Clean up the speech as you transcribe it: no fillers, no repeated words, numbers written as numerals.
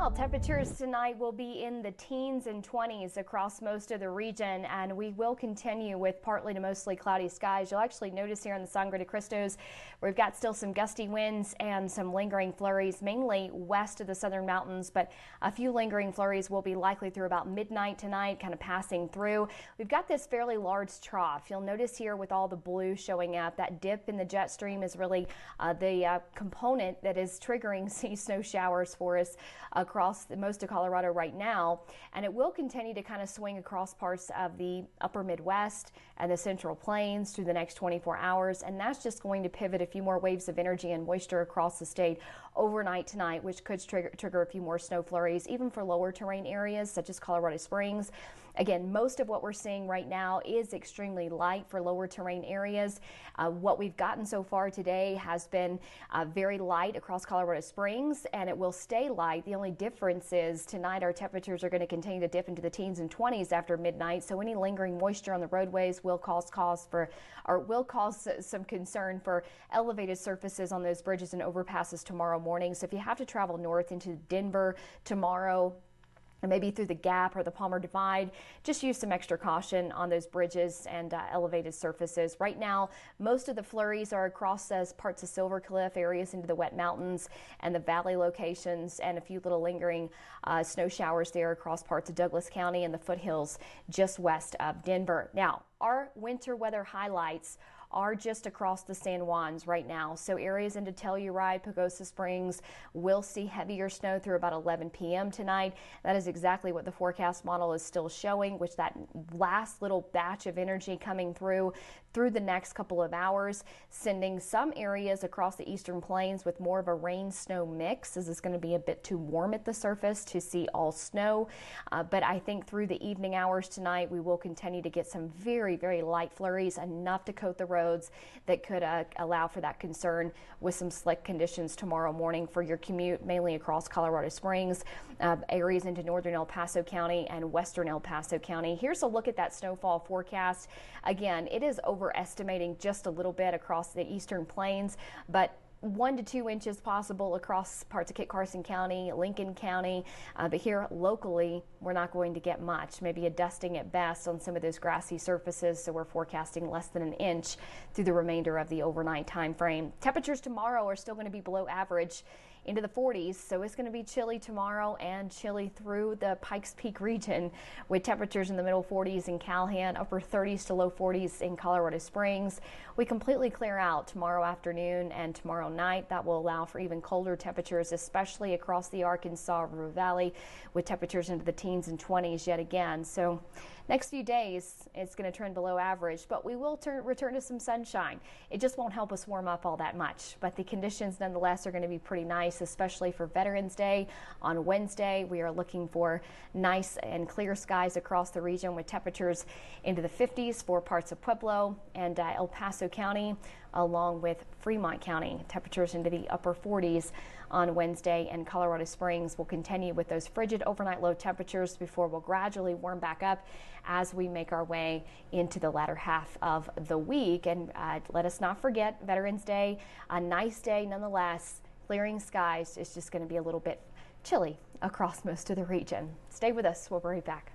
Well, temperatures tonight will be in the teens and 20s across most of the region, and we will continue with partly to mostly cloudy skies. You'll actually notice here in the SANGRE to CRISTOS, we've got still some gusty winds and some lingering flurries, mainly west of the southern mountains, but a few lingering flurries will be likely through about midnight tonight, kind of passing through. We've got this fairly large trough. You'll notice here with all the blue showing up, that dip in the jet stream is really the component that is triggering these snow showers for us across most of Colorado right now, and it will continue to kind of swing across parts of the upper Midwest and the Central Plains through the next 24 hours, and that's just going to pivot a few more waves of energy and moisture across the state overnight tonight, which could trigger a few more snow flurries, even for lower terrain areas such as Colorado Springs. Again, most of what we're seeing right now is extremely light for lower terrain areas. What we've gotten so far today has been very light across Colorado Springs, and it will stay light. The only difference is tonight our temperatures are going to continue to dip into the teens and 20s after midnight, so any lingering moisture on the roadways will cause some concern for elevated surfaces on those bridges and overpasses tomorrow morning. So if you have to travel north into Denver tomorrow, and maybe through the Gap or the Palmer Divide, just use some extra caution on those bridges and elevated surfaces. Right now, most of the flurries are across parts of Silver Cliff, areas into the wet mountains and the valley locations, and a few little lingering snow showers there across parts of Douglas County and the foothills just west of Denver. Now, our winter weather highlights are just across the San Juans right now. So areas into Telluride, Pagosa Springs will see heavier snow through about 11 p.m. tonight. That is exactly what the forecast model is still showing, which that last little batch of energy coming through the next couple of hours, sending some areas across the eastern plains with more of a rain-snow mix, as it's going to be a bit too warm at the surface to see all snow. But I think through the evening hours tonight, we will continue to get some very, very light flurries, enough to coat the roads that could allow for that concern with some slick conditions tomorrow morning for your commute, mainly across Colorado Springs, areas into northern El Paso County and western El Paso County. Here's a look at that snowfall forecast. Again, it is overestimating just a little bit across the eastern plains, but 1 to 2 inches possible across parts of Kit Carson County, Lincoln County, but here locally we're not going to get much, maybe a dusting at best on some of those grassy surfaces, so we're forecasting less than an inch through the remainder of the overnight time frame. Temperatures tomorrow are still going to be below average into the 40s, so it's going to be chilly tomorrow and chilly through the Pikes Peak region, with temperatures in the middle 40s in Calhoun, upper 30s to low 40s in Colorado Springs. We completely clear out tomorrow afternoon and tomorrow night. That will allow for even colder temperatures, especially across the Arkansas River Valley, with temperatures into the teens and 20s yet again. So next few days it's going to trend below average, but we will return to some sunshine. It just won't help us warm up all that much, but the conditions nonetheless are going to be pretty nice, especially for Veterans Day on Wednesday. We are looking for nice and clear skies across the region, with temperatures into the 50s for parts of Pueblo and El Paso County, along with Fremont County. Temperatures into the upper 40s on Wednesday, and Colorado Springs will continue with those frigid overnight low temperatures before we'll gradually warm back up as we make our way into the latter half of the week. And let us not forget Veterans Day, a nice day nonetheless. Clearing skies is just going to be a little bit chilly across most of the region. Stay with us. We'll be right back.